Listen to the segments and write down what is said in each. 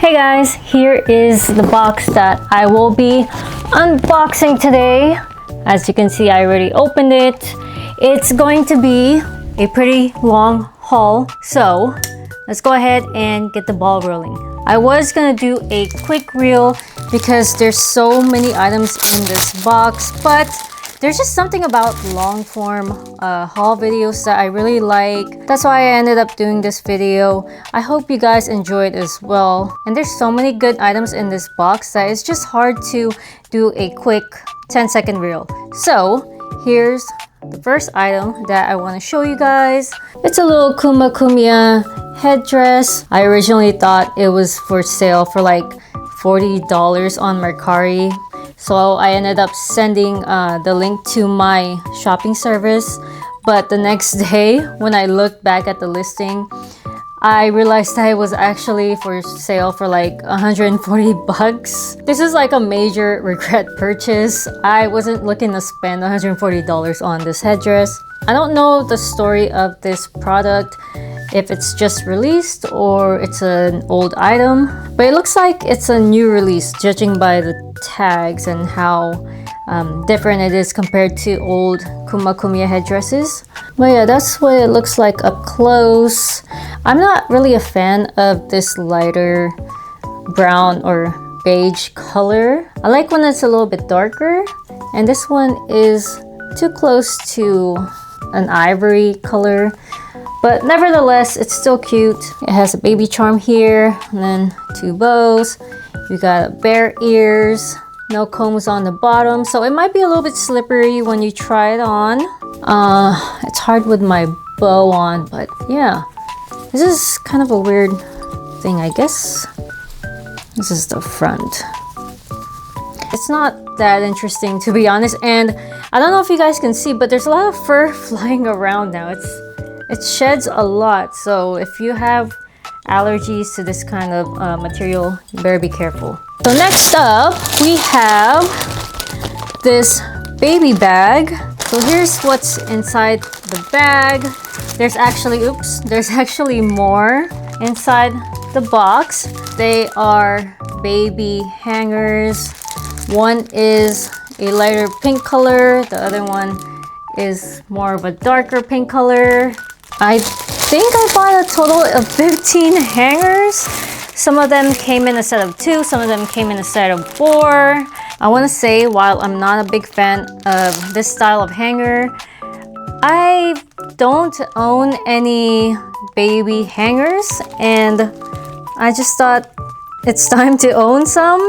Hey guys, here is the box that I will be unboxing today. As you can see, I already opened it. It's going to be a pretty long haul, so let's go ahead and get the ball rolling. I was gonna do a quick reel because there's so many items in this box, but there's just something about long form haul videos that I really like. That's why I ended up doing this video. I hope you guys enjoyed as well. And there's so many good items in this box that it's just hard to do a quick 10-second reel. So here's the first item that I want to show you guys. It's a little Kumakuma headdress. I originally thought it was for sale for like $40 on Mercari. So I ended up sending the link to my shopping service. But the next day, when I looked back at the listing, I realized that it was actually for sale for like 140 bucks. This is like a major regret purchase. I wasn't looking to spend $140 on this headdress. I don't know the story of this product, if it's just released or it's an old item, but it looks like it's a new release judging by the tags and how different it is compared to old Kumakuma headdresses. But yeah, that's what it looks like up close. I'm not really a fan of this lighter brown or beige color. I like when it's a little bit darker, and this one is too close to an ivory color. But nevertheless, it's still cute. It has a baby charm here, and then two bows. You got bare ears, no combs on the bottom, so it might be a little bit slippery when you try it on. It's hard with my bow on, but yeah. This is kind of a weird thing, I guess. This is the front. It's not that interesting, to be honest, and I don't know if you guys can see, but there's a lot of fur flying around now. It sheds a lot, so if you have allergies to this kind of material, you better be careful. So next up, we have this baby bag. So here's what's inside the bag. There's actually more inside the box. They are baby hangers. One is a lighter pink color, the other one is more of a darker pink color. I think I bought a total of 15 hangers. Some of them came in a set of 2, some of them came in a set of 4. I want to say, while I'm not a big fan of this style of hanger, I don't own any baby hangers, and I just thought it's time to own some.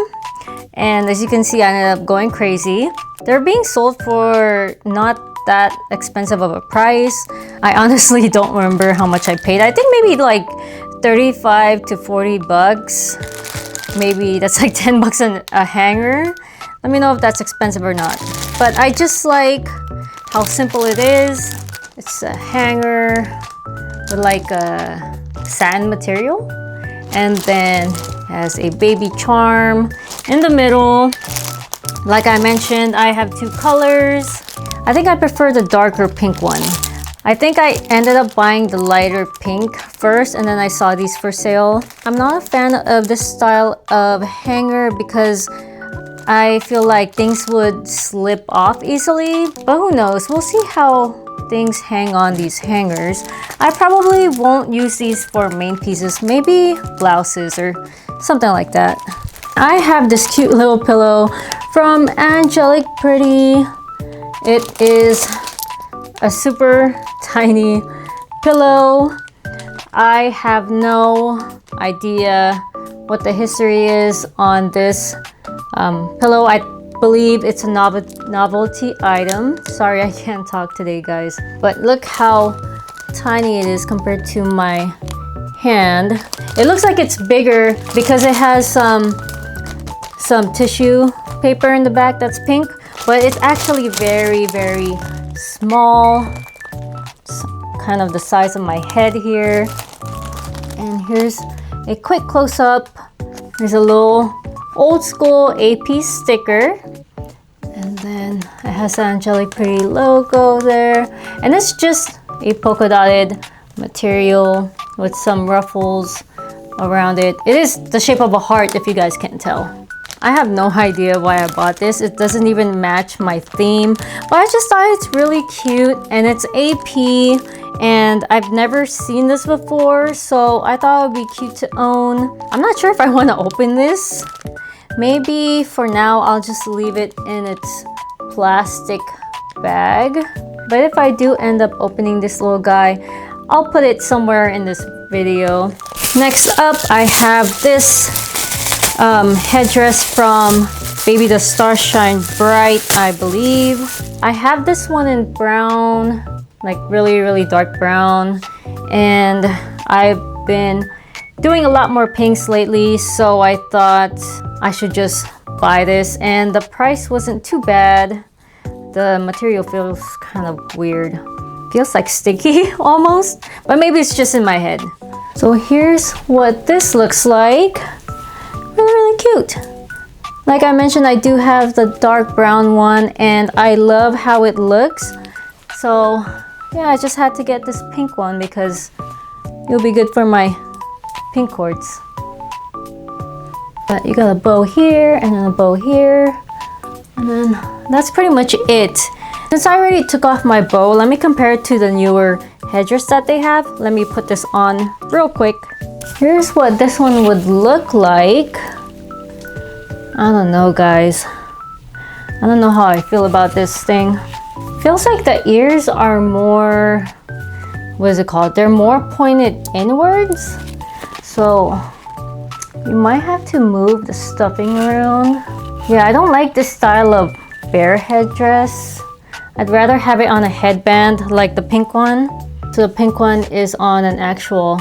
And as you can see, I ended up going crazy. They're being sold for not that expensive of a price. I honestly don't remember how much I paid. I think maybe like 35 to 40 bucks. Maybe that's like 10 bucks a hanger. Let me know if that's expensive or not. But I just like how simple it is. It's a hanger with like a sand material, and then has a baby charm in the middle. Like I mentioned, I have 2 colors. I think I prefer the darker pink one. I think I ended up buying the lighter pink first, and then I saw these for sale. I'm not a fan of this style of hanger because I feel like things would slip off easily, but who knows? We'll see how things hang on these hangers. I probably won't use these for main pieces, maybe blouses or something like that. I have this cute little pillow from Angelic Pretty. It is a super tiny pillow. I have no idea what the history is on this pillow. I believe it's a novelty item. Sorry, I can't talk today, guys. But look how tiny it is compared to my hand. It looks like it's bigger because it has some tissue paper in the back that's pink, but it's actually very, very small. It's kind of the size of my head here. And here's a quick close-up. There's a little old school AP sticker, and then it has the Angelic Pretty logo there, and it's just a polka dotted material with some ruffles around it. It is the shape of a heart, if you guys can't tell. I have no idea why I bought this. It doesn't even match my theme, but I just thought it's really cute, and it's AP, and I've never seen this before, so I thought it would be cute to own. I'm not sure if I want to open this. Maybe for now I'll just leave it in its plastic bag. But if I do end up opening this little guy, I'll put it somewhere in this video. Next up, I have this headdress from Baby the Stars Shine Bright, I believe. I have this one in brown, like really dark brown, and I've been doing a lot more pinks lately, so I thought I should just buy this, and the price wasn't too bad. The material feels kind of weird. Feels like sticky almost, but maybe it's just in my head. So here's what this looks like. Really cute. Like I mentioned, I do have the dark brown one, and I love how it looks. So yeah, I just had to get this pink one because it'll be good for my pink cords. But you got a bow here and then a bow here, and then that's pretty much it. Since I already took off my bow, let me compare it to the newer headdress that they have. Let me put this on real quick. Here's what this one would look like. I don't know, guys. I don't know how I feel about this thing. Feels like the ears are more, what is it called? They're more pointed inwards. So you might have to move the stuffing around. Yeah, I don't like this style of bear headdress. I'd rather have it on a headband like the pink one. So the pink one is on an actual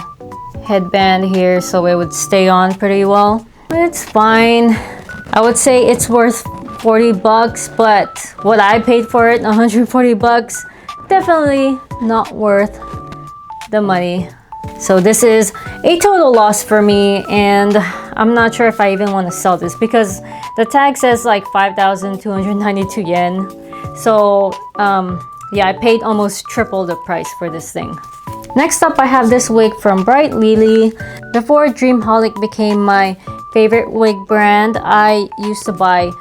headband here, so it would stay on pretty well. But it's fine. I would say it's worth 40 bucks, but what I paid for it, 140 bucks, definitely not worth the money. So this is a total loss for me, and I'm not sure if I even want to sell this because the tag says like 5,292 yen. So yeah, I paid almost triple the price for this thing. Next up, I have this wig from Bright Lely. Before Dreamholic became my favorite wig brand, I used to buy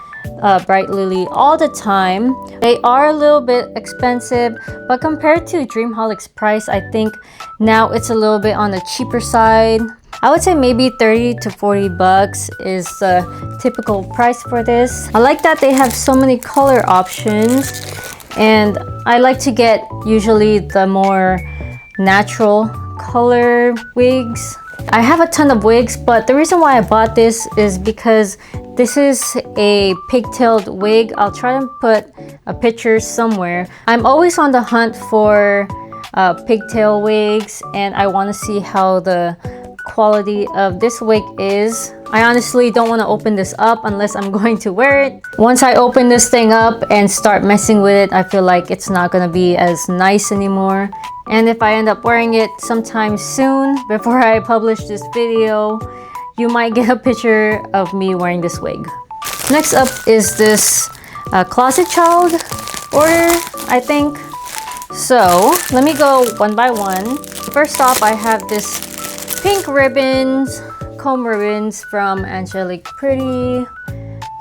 Bright Lely all the time. They are a little bit expensive, but compared to Dreamholic's price, I think now it's a little bit on the cheaper side. I would say maybe 30 to 40 bucks is the typical price for this. I like that they have so many color options, and I like to get usually the more natural color wigs. I have a ton of wigs, but the reason why I bought this is because this is a pigtailed wig. I'll try to put a picture somewhere. I'm always on the hunt for pigtail wigs, and I want to see how the quality of this wig is. I honestly don't want to open this up unless I'm going to wear it. Once I open this thing up and start messing with it, I feel like it's not going to be as nice anymore. And if I end up wearing it sometime soon before I publish this video, you might get a picture of me wearing this wig. Next up is this closet child order, I think. So let me go one by one. First off, I have this pink ribbons, comb ribbons from Angelic Pretty.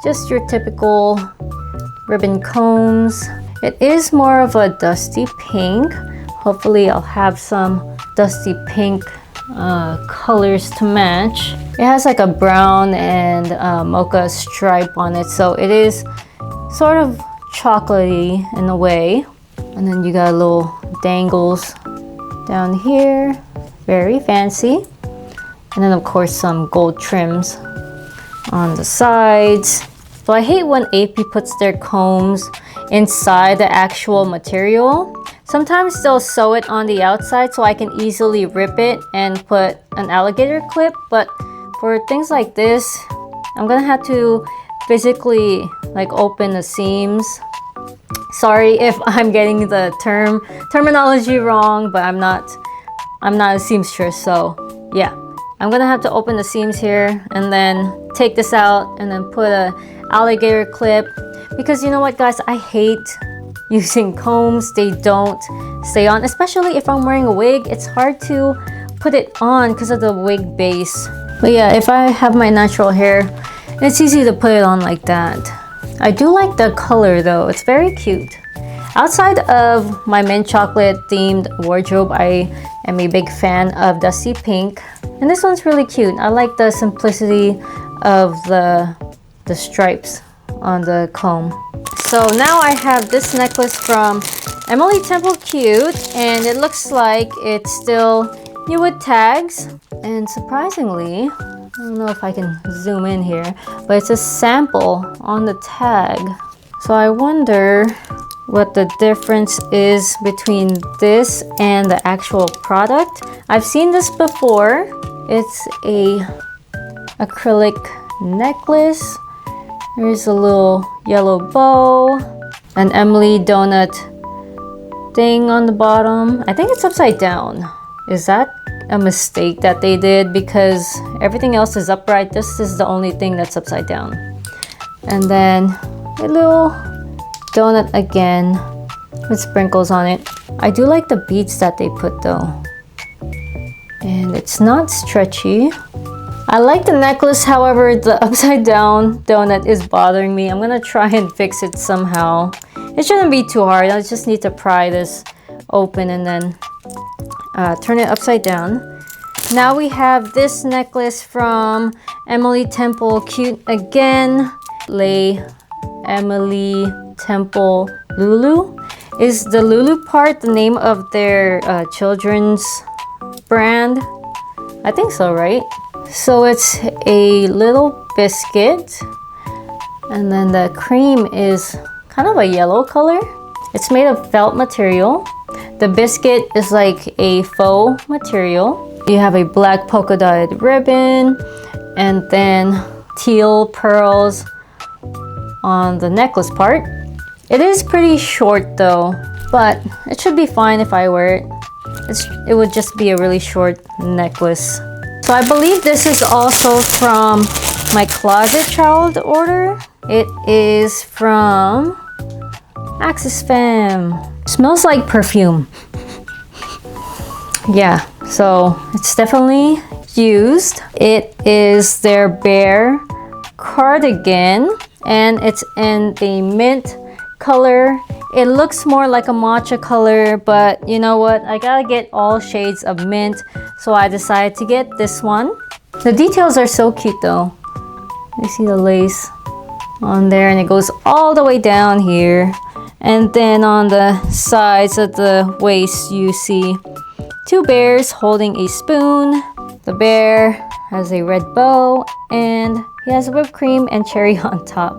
Just your typical ribbon combs. It is more of a dusty pink. Hopefully I'll have some dusty pink colors to match. It has like a brown and mocha stripe on it, so it is sort of chocolatey in a way. And then you got little dangles down here, very fancy. And then of course some gold trims on the sides. So I hate when AP puts their combs inside the actual material. Sometimes they'll sew it on the outside so I can easily rip it and put an alligator clip, but for things like this, I'm gonna have to physically like open the seams. Sorry if I'm getting the terminology wrong, but I'm not a seamstress, so yeah. I'm gonna have to open the seams here and then take this out and then put a alligator clip, because you know what, guys, I hate using combs. They don't stay on, especially if I'm wearing a wig. It's hard to put it on because of the wig base. But yeah, if I have my natural hair, it's easy to put it on like that. I do like the color though, it's very cute. Outside of my mint chocolate themed wardrobe, I am a big fan of Dusty Pink. And this one's really cute. I like the simplicity of the stripes on the comb. So now I have this necklace from Emily Temple Cute, and it looks like it's still new with tags. And surprisingly, I don't know if I can zoom in here, but it's a sample on the tag. So I wonder what the difference is between this and the actual product. I've seen this before. It's a acrylic necklace. There's a little yellow bow, an Emily donut thing on the bottom. I think it's upside down. Is that a mistake that they did? Because everything else is upright. This is the only thing that's upside down. And then a little donut again with sprinkles on it. I do like the beads that they put though. And it's not stretchy. I like the necklace, however, the upside down donut is bothering me. I'm gonna try and fix it somehow. It shouldn't be too hard. I just need to pry this open and then turn it upside down. Now we have this necklace from Emily Temple Cute again. Emily Temple Lulu. Is the Lulu part the name of their children's brand? I think so, right? So it's a little biscuit, and then the cream is kind of a yellow color. It's made of felt material. The biscuit is like a faux material. You have a black polka dotted ribbon and then teal pearls on the necklace part. It is pretty short though, but it should be fine if I wear it. It would just be a really short necklace. So I believe this is also from my Closet Child order. It is from Axis Femme. Smells like perfume. Yeah, so it's definitely used. It is their Bear cardigan, and it's in the mint color. It looks more like a matcha color, but you know what? I gotta get all shades of mint, so I decided to get this one. The details are so cute though. You see the lace on there, and it goes all the way down here. And then on the sides of the waist, you see two bears holding a spoon. The bear has a red bow, and he has whipped cream and cherry on top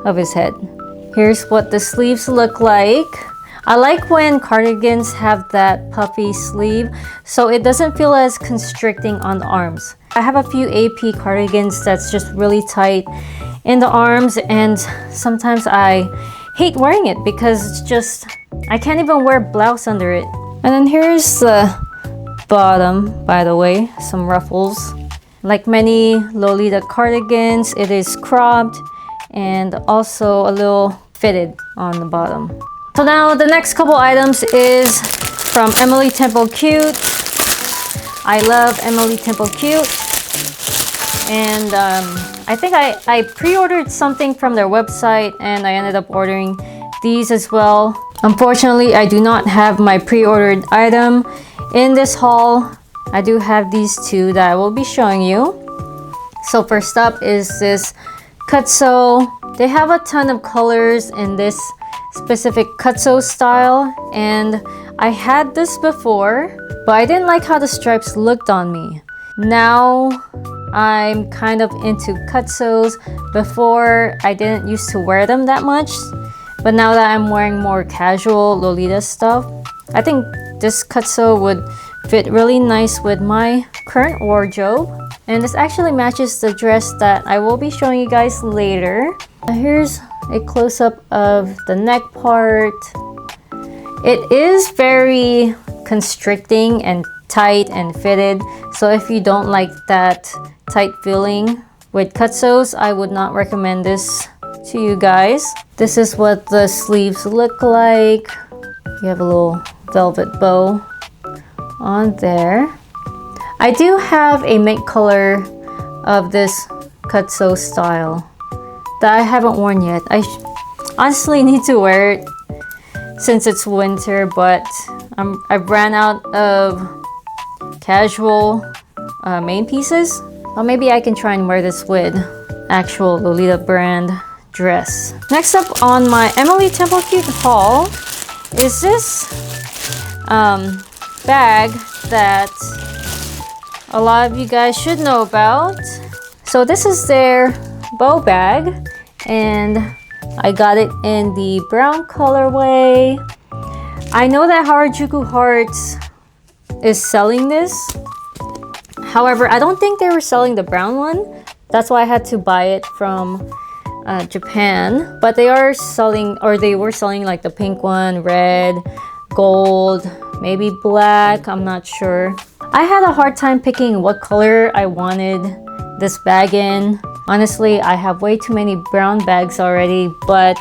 of his head. Here's what the sleeves look like. I like when cardigans have that puffy sleeve, so it doesn't feel as constricting on the arms. I have a few AP cardigans that's just really tight in the arms, and sometimes I hate wearing it because it's just, I can't even wear blouse under it. And then here's the bottom, by the way, some ruffles. Like many Lolita cardigans, it is cropped and also a little fitted on the bottom. So now the next couple items is from Emily Temple Cute. I love Emily Temple Cute. And I think I pre-ordered something from their website, and I ended up ordering these as well. Unfortunately, I do not have my pre-ordered item in this haul. I do have these two that I will be showing you. So first up is this cutsew. They have a ton of colors in this specific cutsew style, and I had this before, but I didn't like how the stripes looked on me. Now I'm kind of into cutsews. Before, I didn't used to wear them that much, but now that I'm wearing more casual Lolita stuff, I think this cutsew would fit really nice with my current wardrobe. And this actually matches the dress that I will be showing you guys later. Here's a close-up of the neck part. It is very constricting and tight and fitted, so if you don't like that tight feeling with cutsews, I would not recommend this to you guys. This is what the sleeves look like. You have a little velvet bow on there. I do have a mint color of this cutsew style that I haven't worn yet. I honestly need to wear it since it's winter, but I've ran out of casual main pieces. Well, maybe I can try and wear this with actual Lolita brand dress. Next up on my Emily Temple Cute haul is this bag that a lot of you guys should know about. So this is their bow bag, and I got it in the brown colorway. I know that Harajuku Hearts is selling this. However, I don't think they were selling the brown one. That's why I had to buy it from Japan. But they are selling, or they were selling like the pink one, red, gold, maybe black, I'm not sure. I had a hard time picking what color I wanted this bag in. Honestly, I have way too many brown bags already, but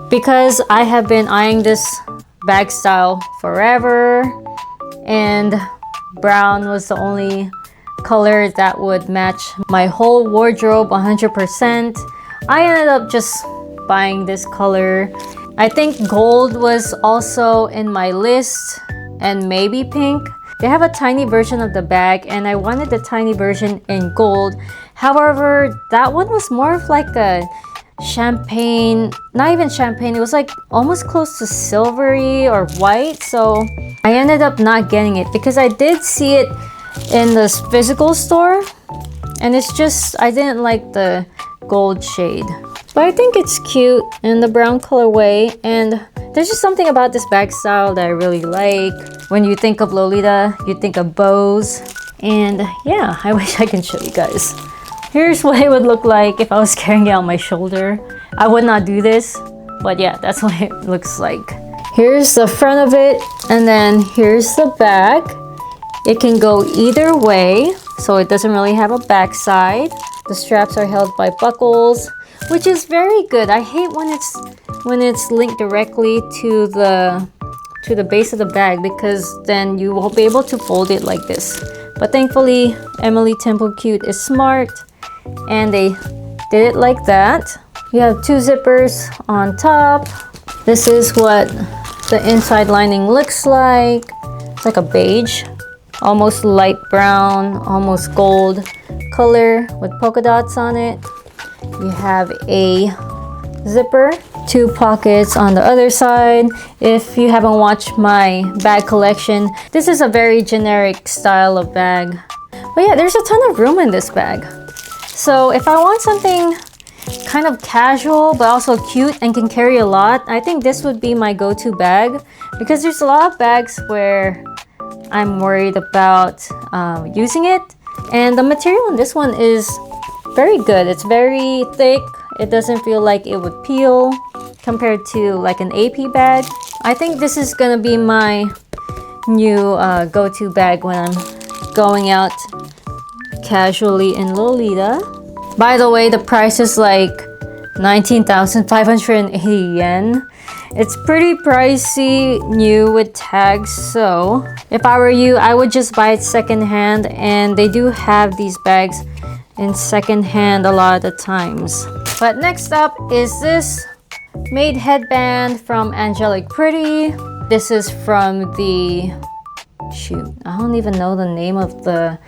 because I have been eyeing this bag style forever, and brown was the only color that would match my whole wardrobe 100%, I ended up just buying this color. I think gold was also in my list, and maybe pink. They have a tiny version of the bag, and I wanted the tiny version in gold. However, that one was more of like a champagne, not even champagne, it was like almost close to silvery or white. So I ended up not getting it because I did see it in this physical store, and it's just, I didn't like the gold shade. But I think it's cute in the brown colorway, and there's just something about this bag style that I really like. When you think of Lolita, you think of bows. And yeah, I wish I can show you guys. Here's what it would look like if I was carrying it on my shoulder. I would not do this, but yeah, that's what it looks like. Here's the front of it, and then here's the back. It can go either way, so it doesn't really have a back side. The straps are held by buckles, which is very good. I hate when it's linked directly to the base of the bag, because then you won't be able to fold it like this. But thankfully, Emily Temple Cute is smart, and they did it like that. You have two zippers on top. This is what the inside lining looks like. It's like a beige, almost light brown, almost gold color with polka dots on it. You have a zipper, two pockets on the other side. If you haven't watched my bag collection, this is a very generic style of bag. But yeah, there's a ton of room in this bag. So if I want something kind of casual but also cute and can carry a lot, I think this would be my go-to bag, because there's a lot of bags where I'm worried about using it, and the material in this one is very good. It's very thick. It doesn't feel like it would peel compared to like an AP bag. I think this is gonna be my new go-to bag when I'm going out casually in Lolita. By the way, the price is like 19,580 yen. It's pretty pricey new with tags, so if I were you, I would just buy it secondhand, and they do have these bags in secondhand a lot of the times. But next up is this maid headband from Angelic Pretty. This is from the, shoot, I don't even know the name of the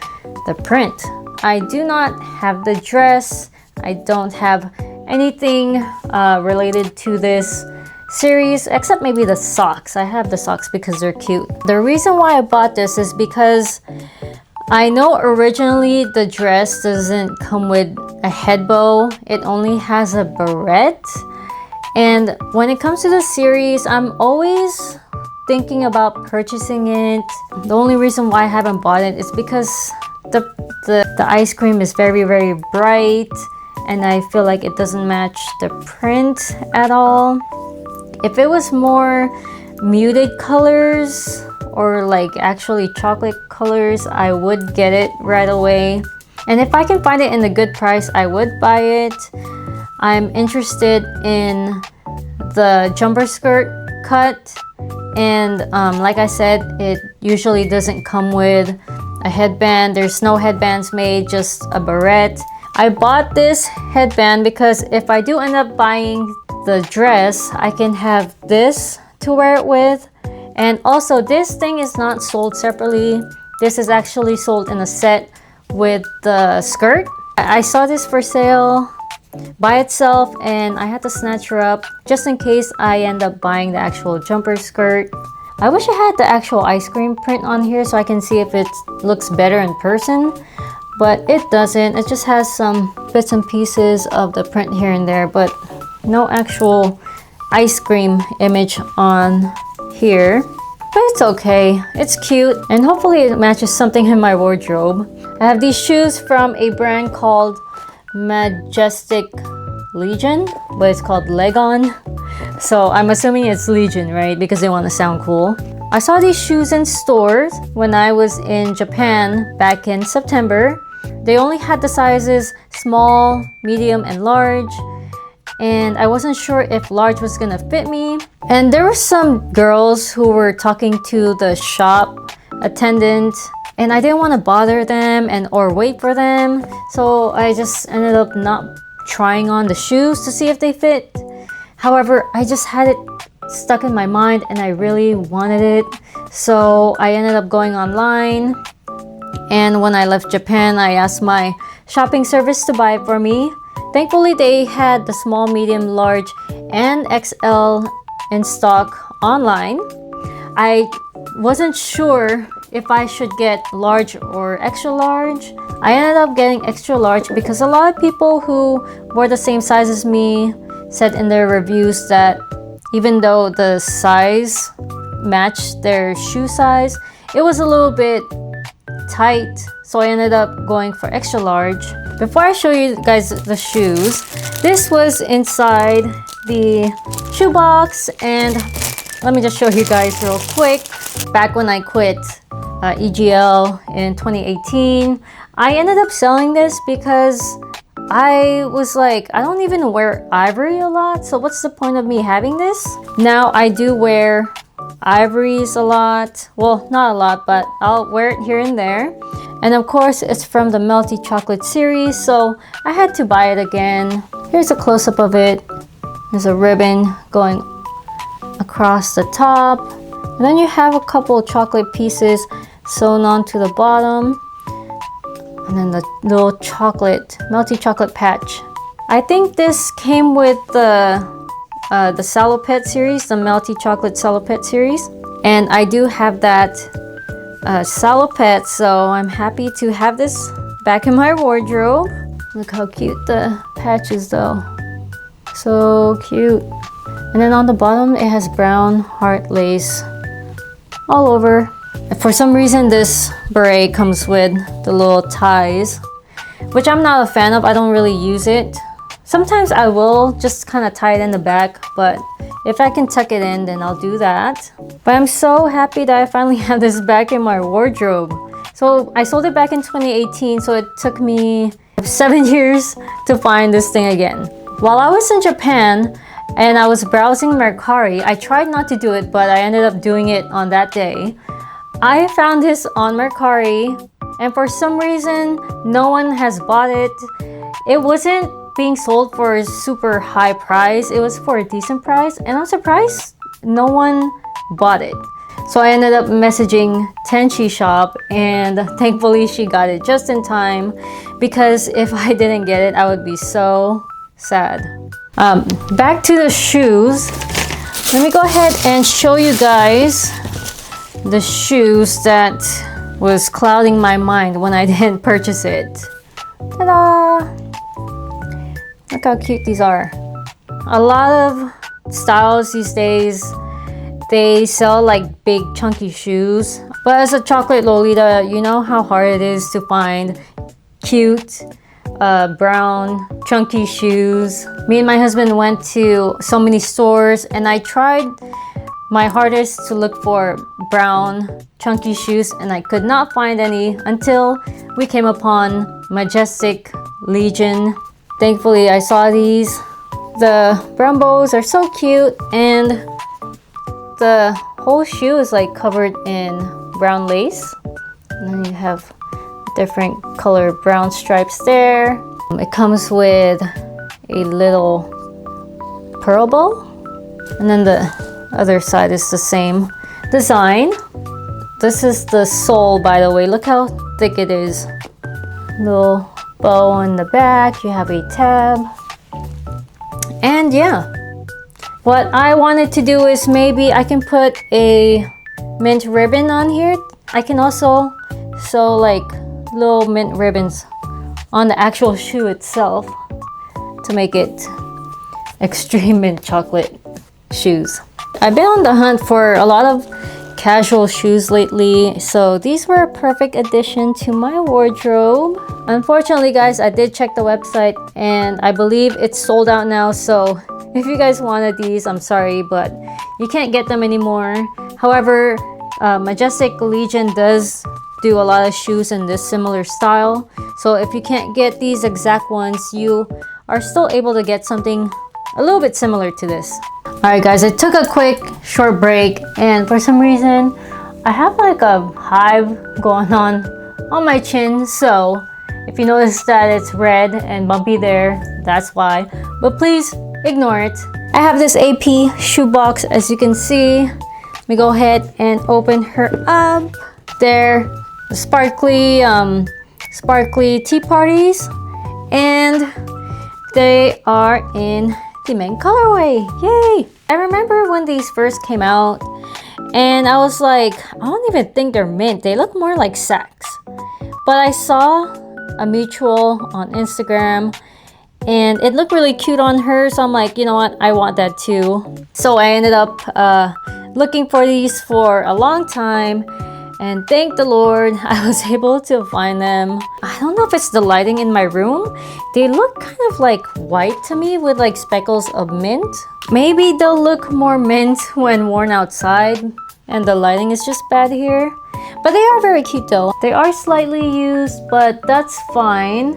print. I do not have the dress. I don't have anything related to this series except maybe the socks. I have the socks because they're cute. The reason why I bought this is because I know originally the dress doesn't come with a head bow. It only has a barrette. And when it comes to the series, I'm always thinking about purchasing it. The only reason why I haven't bought it is because the ice cream is very, very bright, and I feel like it doesn't match the print at all. If it was more muted colors or like actually chocolate colors, I would get it right away. And if I can find it in a good price, I would buy it. I'm interested in the jumper skirt cut, and like I said, it usually doesn't come with a headband. There's no headbands made, just a barrette. I bought this headband because if I do end up buying the dress, I can have this to wear it with. And also, this thing is not sold separately. This is actually sold in a set with the skirt. I saw this for sale by itself and I had to snatch her up just in case I end up buying the actual jumper skirt. I wish I had the actual ice cream print on here so I can see if it looks better in person, but it doesn't. It just has some bits and pieces of the print here and there, but no actual ice cream image on here. But it's okay, it's cute, and hopefully it matches something in my wardrobe. I have these shoes from a brand called Majestic Legion, but it's called Legon. So I'm assuming it's Legion, right? Because they want to sound cool. I saw these shoes in stores when I was in Japan back in September. They only had the sizes small, medium, and large. And I wasn't sure if large was gonna fit me. And there were some girls who were talking to the shop attendant and I didn't want to bother them or wait for them. So I just ended up not trying on the shoes to see if they fit. However, I just had it stuck in my mind and I really wanted it. So I ended up going online. And when I left Japan, I asked my shopping service to buy it for me. Thankfully, they had the small, medium, large, and XL in stock online. I wasn't sure if I should get large or extra large. I ended up getting extra large because a lot of people who were the same size as me said in their reviews that even though the size matched their shoe size, it was a little bit tight. So I ended up going for extra large. Before I show you guys the shoes, this was inside the shoebox, and let me just show you guys real quick. Back when I quit EGL in 2018, I ended up selling this because I was like, I don't even wear ivory a lot, so what's the point of me having this? Now I do wear ivories a lot. Well, not a lot, but I'll wear it here and there. And of course, it's from the Melty Chocolate series, so I had to buy it again. Here's a close-up of it. There's a ribbon going across the top. And then you have a couple of chocolate pieces sewn onto the bottom. And then the little chocolate, Melty Chocolate patch. I think this came with the Salopette series, the Melty Chocolate Salopette series. And I do have that Salopette, so I'm happy to have this back in my wardrobe. Look how cute the patch is though. So cute. And then on the bottom it has brown heart lace all over. For some reason this beret comes with the little ties, which I'm not a fan of. I don't really use it. Sometimes I will just kind of tie it in the back, but if I can tuck it in, then I'll do that. But I'm so happy that I finally have this back in my wardrobe. So I sold it back in 2018, so it took me 7 years to find this thing again. While I was in Japan and I was browsing Mercari, I tried not to do it, but I ended up doing it on that day. I found this on Mercari, and for some reason, no one has bought it. It wasn't being sold for a super high price. It was for a decent price, and I'm surprised no one bought it. So I ended up messaging Tenchi shop, and thankfully she got it just in time, because if I didn't get it, I would be so sad. Back to the shoes. Let me go ahead and show you guys the shoes that was clouding my mind when I didn't purchase it. Ta-da! Look how cute these are. A lot of styles these days, they sell like big chunky shoes. But as a chocolate Lolita, you know how hard it is to find cute brown chunky shoes. Me and my husband went to so many stores and I tried my hardest to look for brown chunky shoes and I could not find any until we came upon Majestic Legion. Thankfully I saw these. The brown bows are so cute and the whole shoe is like covered in brown lace. And then you have different color brown stripes there. It comes with a little pearl bow, and then the other side is the same design. This is the sole, by the way. Look how thick it is. Little bow on the back. You have a tab. And yeah, what I wanted to do is maybe I can put a mint ribbon on here. I can also sew like little mint ribbons on the actual shoe itself to make it extreme mint chocolate shoes. I've been on the hunt for a lot of casual shoes lately, so these were a perfect addition to my wardrobe. Unfortunately, guys, I did check the website and I believe it's sold out now, so if you guys wanted these, I'm sorry, but you can't get them anymore. However, Majestic Legion does do a lot of shoes in this similar style, so if you can't get these exact ones, you are still able to get something a little bit similar to this. Alright guys, I took a quick short break, and for some reason I have like a hive going on my chin, so if you notice that it's red and bumpy there, that's why, but please ignore it. I have this AP shoebox, as you can see. Let me go ahead and open her up. There, the sparkly tea parties, and they are in the mint colorway. Yay! I remember when these first came out and I was like, I don't even think they're mint. They look more like sacks. But I saw a mutual on Instagram and it looked really cute on her, so I'm like, you know what, I want that too. So I ended up looking for these for a long time, and thank the Lord I was able to find them. I don't know if it's the lighting in my room. They look kind of like white to me with like speckles of mint. Maybe they'll look more mint when worn outside and the lighting is just bad here. But they are very cute though. They are slightly used, but that's fine.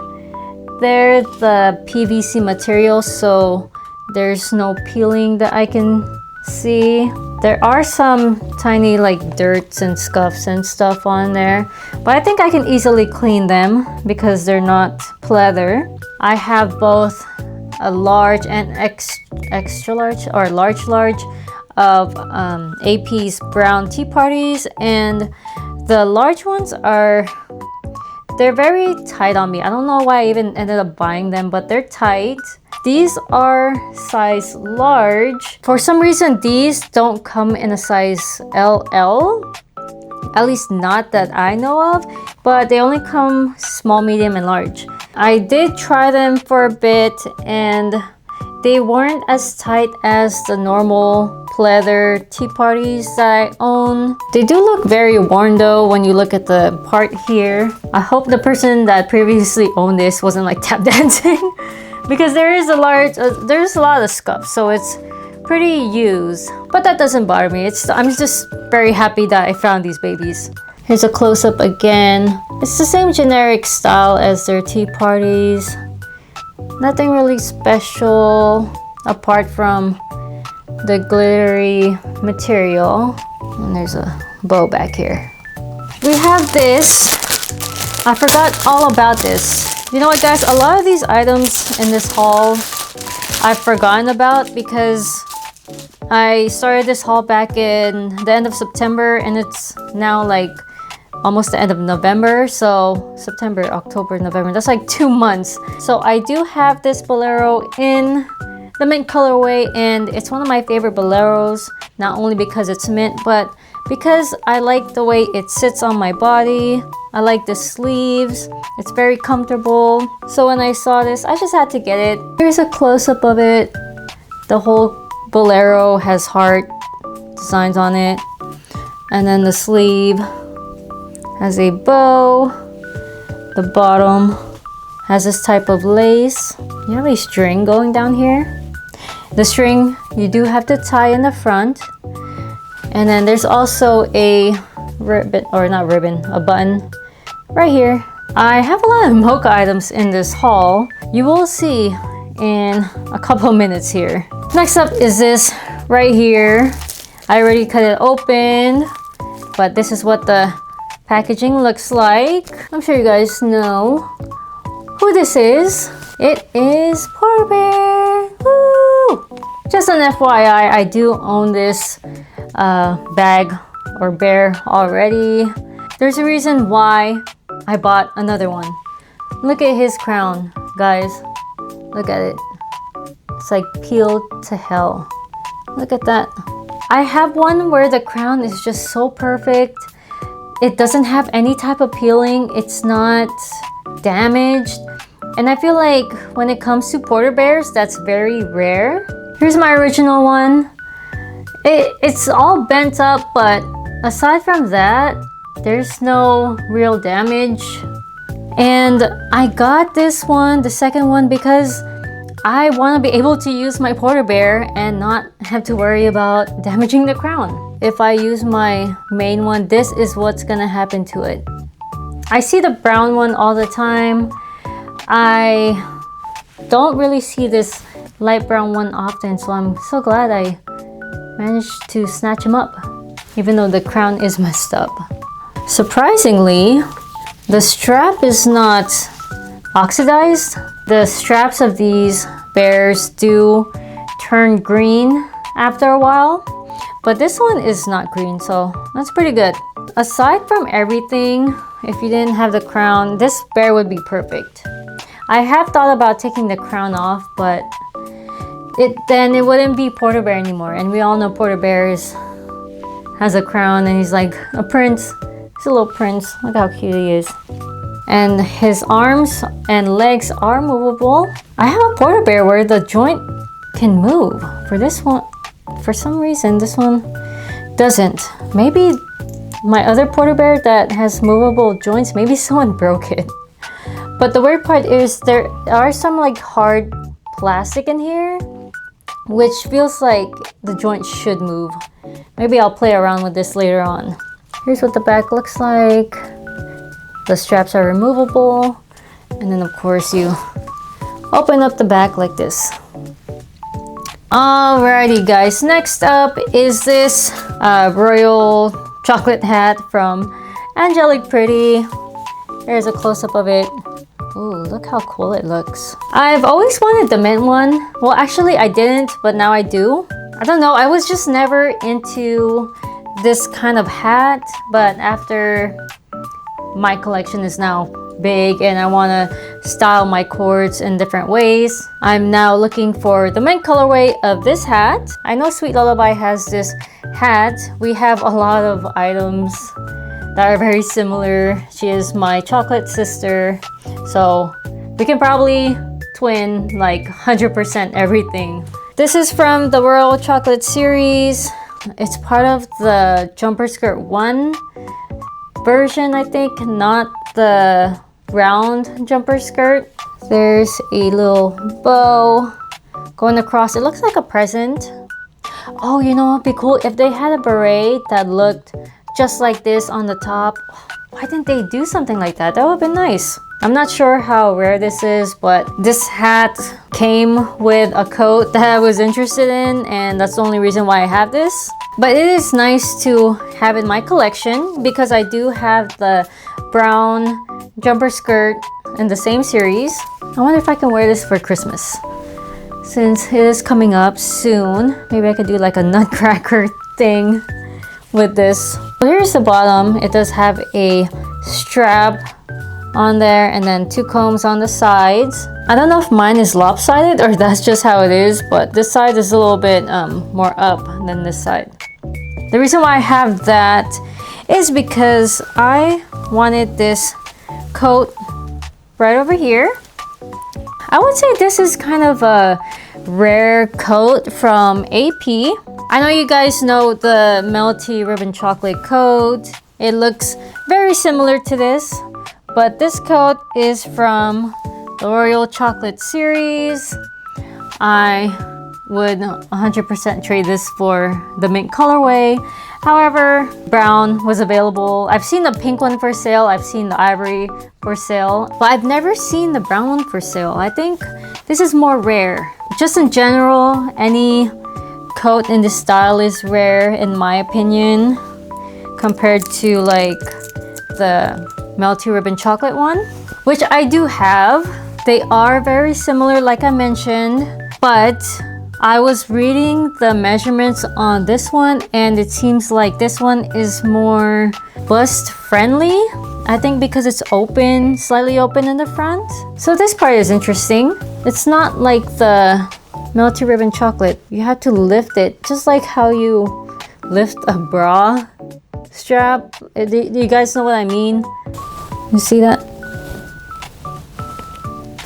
They're the PVC material, so there's no peeling that I can see. There are some tiny like dirts and scuffs and stuff on there, but I think I can easily clean them because they're not pleather. I have both a large and extra large or large of AP's brown tea parties, and the large ones they're very tight on me. I don't know why I even ended up buying them, but they're tight. These are size large. For some reason, these don't come in a size LL. At least not that I know of, but they only come small, medium, and large. I did try them for a bit and they weren't as tight as the normal pleather tea parties that I own. They do look very worn though when you look at the part here. I hope the person that previously owned this wasn't like tap dancing because there's a lot of scuff, so it's pretty used. But that doesn't bother me. I'm just very happy that I found these babies. Here's a close-up again. It's the same generic style as their tea parties. Nothing really special apart from the glittery material. And there's a bow back here. We have this. I forgot all about this. You know what, guys? A lot of these items in this haul I've forgotten about because I started this haul back in the end of September and it's now like almost the end of November. So September, October, November, that's like 2 months. So I do have this bolero in the mint colorway, and it's one of my favorite boleros, not only because it's mint, but because I like the way it sits on my body. I like the sleeves. It's very comfortable. So when I saw this, I just had to get it. Here's a close-up of it. The whole bolero has heart designs on it. And then the sleeve has a bow. The bottom has this type of lace. You have a string going down here. The string you do have to tie in the front. And then there's also a ribbon, or not ribbon, a button right here. I have a lot of mocha items in this haul. You will see in a couple of minutes here. Next up is this right here. I already cut it open, but this is what the packaging looks like. I'm sure you guys know who this is. It is Polar Bear. Woo! Just an FYI, I do own this bag or bear already. There's a reason why I bought another one. Look at his crown, guys. Look at it. It's like peeled to hell. Look at that. I have one where the crown is just so perfect. It doesn't have any type of peeling. It's not damaged. And I feel like when it comes to Polar Bears, that's very rare. Here's my original one. It's all bent up, but aside from that, there's no real damage. And I got this one, the second one, because I want to be able to use my Polar Bear and not have to worry about damaging the crown. If I use my main one, this is what's gonna happen to it. I see the brown one all the time. I don't really see this light brown one often, so I'm so glad I managed to snatch him up, even though the crown is messed up. Surprisingly, the strap is not oxidized. The straps of these bears do turn green after a while, but this one is not green, so that's pretty good. Aside from everything, if you didn't have the crown, this bear would be perfect. I have thought about taking the crown off, but then it wouldn't be Polar Bear anymore, and we all know Polar Bear has a crown and he's like a prince. He's a little prince. Look how cute he is. And his arms and legs are movable. I have a Polar Bear where the joint can move. For this one, for some reason, this one doesn't. Maybe my other Polar Bear that has movable joints, maybe someone broke it. But the weird part is there are some like hard plastic in here, which feels like the joint should move. Maybe I'll play around with this later on. Here's what the back looks like. The straps are removable. And then of course you open up the back like this. Alrighty guys, next up is this royal chocolate hat from Angelic Pretty. Here's a close-up of it. Ooh, look how cool it looks. I've always wanted the mint one. Well, actually I didn't, but now I do. I don't know, I was just never into this kind of hat, but after my collection is now big and I want to style my cords in different ways, I'm now looking for the mint colorway of this hat. I know Sweet Lullaby has this hat. We have a lot of items that are very similar. She is my chocolate sister, so we can probably twin like 100% everything. This is from the Royal Chocolate series. It's part of the Jumper Skirt 1 version, I think, not the round jumper skirt. There's a little bow going across. It looks like a present. Oh, you know what would be cool? If they had a beret that looked just like this on the top. Why didn't they do something like that? That would have been nice. I'm not sure how rare this is, but this hat came with a coat that I was interested in, and that's the only reason why I have this. But it is nice to have in my collection because I do have the brown jumper skirt in the same series. I wonder if I can wear this for Christmas. Since it is coming up soon, maybe I could do like a nutcracker thing with this. So here's the bottom. It does have a strap on there and then two combs on the sides. I don't know if mine is lopsided or that's just how it is, but this side is a little bit more up than this side. The reason why I have that is because I wanted this coat right over here. I would say this is kind of a rare coat from AP. I know you guys know the Melty Ribbon Chocolate coat. It looks very similar to this, but this coat is from the Royal Chocolate series. I would 100% trade this for the mint colorway. However, brown was available. I've seen the pink one for sale. I've seen the ivory for sale, but I've never seen the brown one for sale. I think this is more rare. Just in general, any coat in this style is rare in my opinion, compared to like the Melty Ribbon Chocolate one, which I do have. They are very similar, like I mentioned, but I was reading the measurements on this one and it seems like this one is more bust friendly. I think because it's open, slightly open in the front. So this part is interesting. It's not like the Melty Ribbon Chocolate. You have to lift it, just like how you lift a bra strap. Do you guys know what I mean? You see that?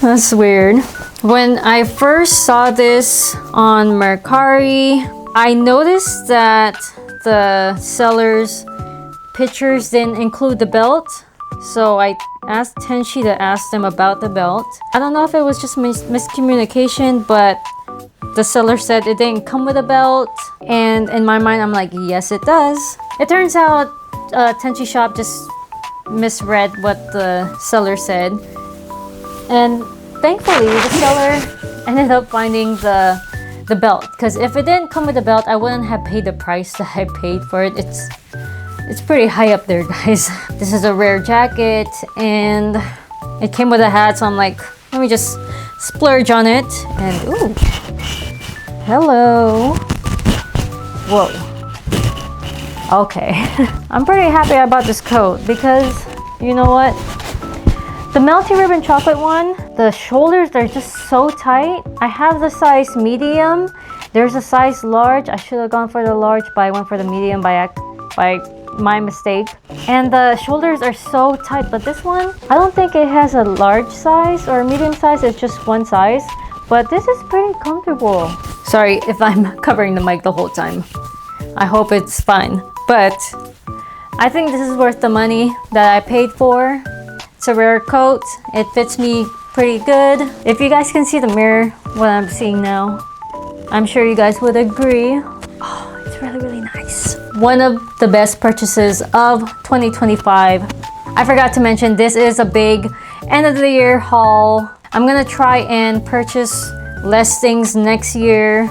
That's weird. When I first saw this on Mercari, I noticed that the seller's pictures didn't include the belt. So I asked Tenshi to ask them about the belt. I don't know if it was just miscommunication, but the seller said it didn't come with a belt. And in my mind, I'm like, yes, it does. It turns out Tenshi shop just misread what the seller said. And thankfully, the seller ended up finding the belt. Because if it didn't come with the belt, I wouldn't have paid the price that I paid for it. It's pretty high up there, guys. This is a rare jacket and it came with a hat, so I'm like, let me just splurge on it. And ooh, hello. Whoa. Okay. I'm pretty happy about this coat because you know what? The Melty Ribbon Chocolate one, the shoulders, they're just so tight. I have the size medium. There's a size large. I should have gone for the large, but I went for the medium by my mistake. And the shoulders are so tight, but this one, I don't think it has a large size or a medium size. It's just one size, but this is pretty comfortable. Sorry if I'm covering the mic the whole time. I hope it's fine, but I think this is worth the money that I paid for. It's a rare coat. It fits me pretty good. If you guys can see the mirror, what I'm seeing now, I'm sure you guys would agree. Oh, it's really, really nice. One of the best purchases of 2025. I forgot to mention, this is a big end of the year haul. I'm gonna try and purchase less things next year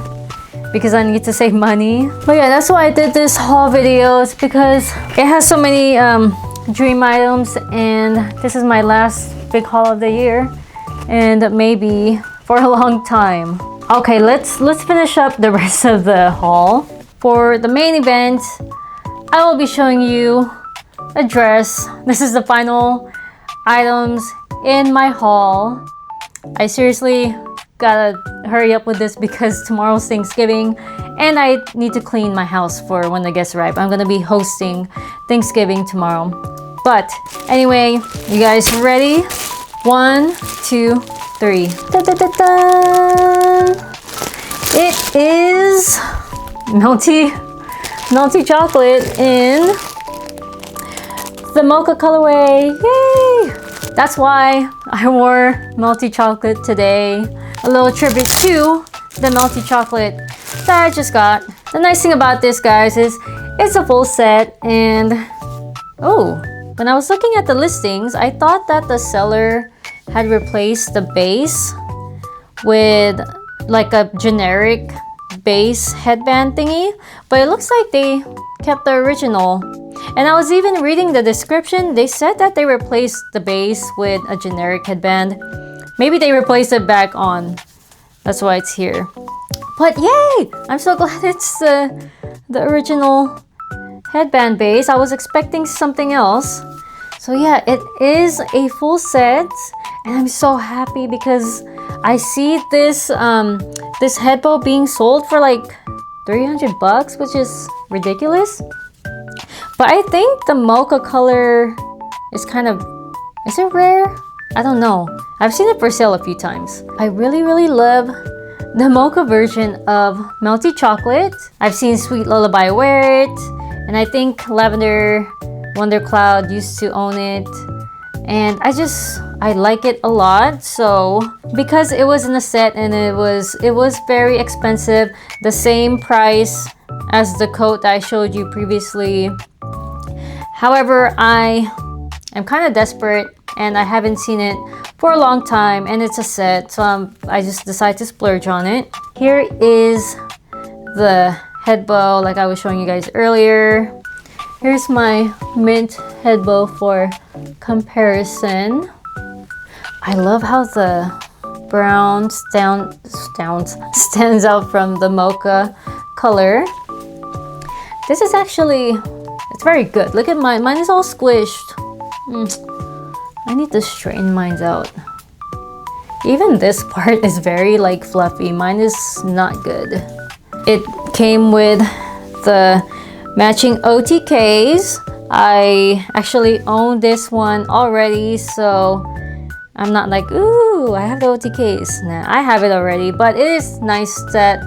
because I need to save money. But yeah, that's why I did this haul video. It's because it has so many dream items and this is my last big haul of the year and maybe for a long time. Okay, let's finish up the rest of the haul. For the main event, I will be showing you a dress. This is the final items in my haul. I seriously gotta hurry up with this because tomorrow's Thanksgiving and I need to clean my house for when the guests arrive. I'm gonna be hosting Thanksgiving tomorrow. But anyway, you guys ready? 1, 2, 3. Da, da, da, da. It is Melty Chocolate in the mocha colorway. Yay! That's why I wore Melty Chocolate today. A little tribute to the Melty Chocolate that I just got. The nice thing about this, guys, is it's a full set. And oh, when I was looking at the listings, I thought that the seller had replaced the base with like a generic base headband thingy, but it looks like they kept the original. And I was even reading the description. They said that they replaced the base with a generic headband. Maybe they replaced it back on. That's why it's here. But yay! I'm so glad it's the original headband base. I was expecting something else. So yeah, it is a full set. And I'm so happy because I see this this head bow being sold for like $300, which is ridiculous. But I think the mocha color is kind of, is it rare? I don't know. I've seen it for sale a few times. I really, really love the mocha version of Melty Chocolate. I've seen Sweet Lullaby wear it, and I think Lavender Wonder Cloud used to own it. And I like it a lot. So because it was in a set and it was very expensive, the same price as the coat that I showed you previously. However, I am kind of desperate and I haven't seen it for a long time and it's a set, so I just decided to splurge on it. Here is the head bow like I was showing you guys earlier. Here's my mint head bow for comparison. I love how the brown stands out from the mocha color. This is actually, it's very good. Look at mine. Mine is all squished. I need to straighten mine out. Even this part is very like fluffy. Mine is not good. It came with the matching OTKs. I actually own this one already, so I'm not like, ooh, I have the OTKs. Nah, I have it already, but it is nice that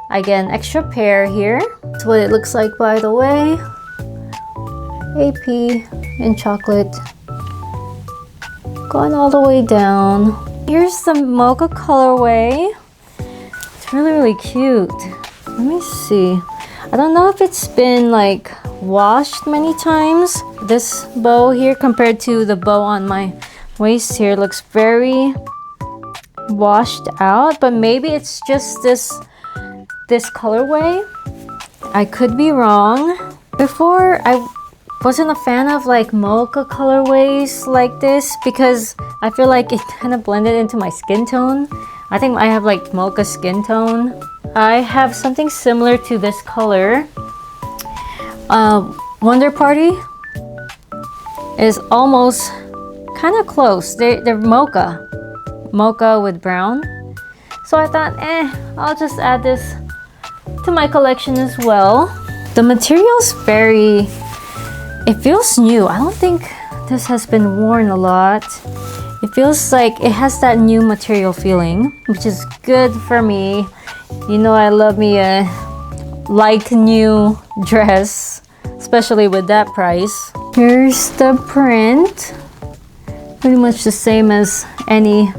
I get an extra pair here. That's what it looks like, by the way. AP in chocolate. Going all the way down. Here's the mocha colorway. It's really, really cute. Let me see. I don't know if it's been like washed many times. This bow here compared to the bow on my waist here looks very washed out, but maybe it's just this colorway. I could be wrong. Before, I wasn't a fan of like mocha colorways like this because I feel like it kind of blended into my skin tone. I think I have like mocha skin tone. I have something similar to this color. Wonder Party is almost kind of close. They're mocha with brown. So I thought, I'll just add this to my collection as well. The material's very, it feels new. I don't think this has been worn a lot. It feels like it has that new material feeling, which is good for me. You know, I love me a like new dress, especially with that price. Here's the print. Pretty much the same as any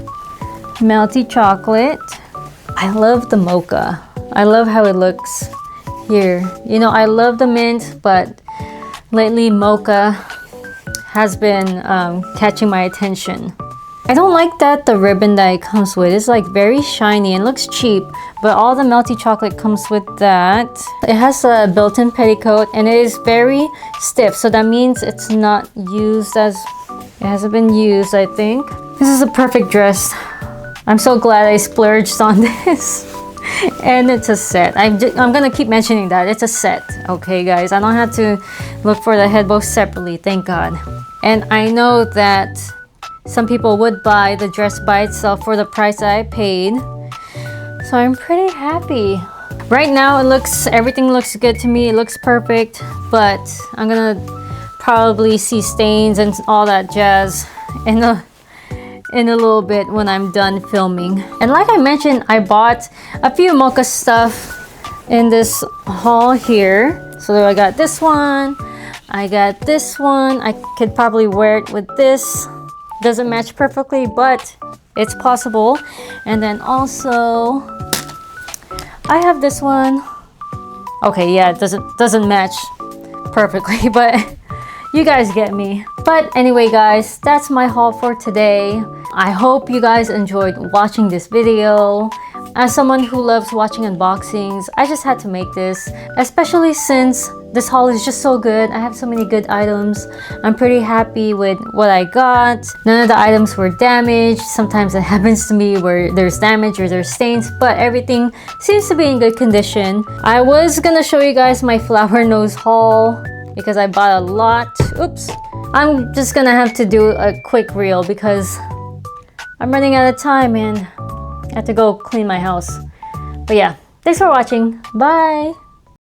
Melty Chocolate. I love the mocha. I love how it looks here. You know, I love the mint, but lately mocha has been catching my attention. I don't like that the ribbon that it comes with is like very shiny and looks cheap, but all the Melty Chocolate comes with that. It has a built-in petticoat and it is very stiff, so that means it's not used as, it hasn't been used, I think. This is a perfect dress. I'm so glad I splurged on this. And it's a set. I'm gonna keep mentioning that. It's a set. Okay, guys? I don't have to look for the head bow separately, thank God. And I know that some people would buy the dress by itself for the price that I paid. So I'm pretty happy. Right now, everything looks good to me. It looks perfect. But I'm gonna probably see stains and all that jazz in a little bit when I'm done filming. And like I mentioned, I bought a few mocha stuff in this haul here. So I got this one, I got this one. I could probably wear it with this. Doesn't match perfectly, but it's possible. And then also, I have this one. Okay, yeah, it doesn't match perfectly, but you guys get me. But anyway, guys, that's my haul for today. I hope you guys enjoyed watching this video. As someone who loves watching unboxings, I just had to make this, especially since this haul is just so good. I have so many good items. I'm pretty happy with what I got. None of the items were damaged. Sometimes it happens to me where there's damage or there's stains, but everything seems to be in good condition. I was gonna show you guys my flower nose haul because I bought a lot. Oops. I'm just gonna have to do a quick reel because I'm running out of time and I have to go clean my house. But yeah, thanks for watching. Bye!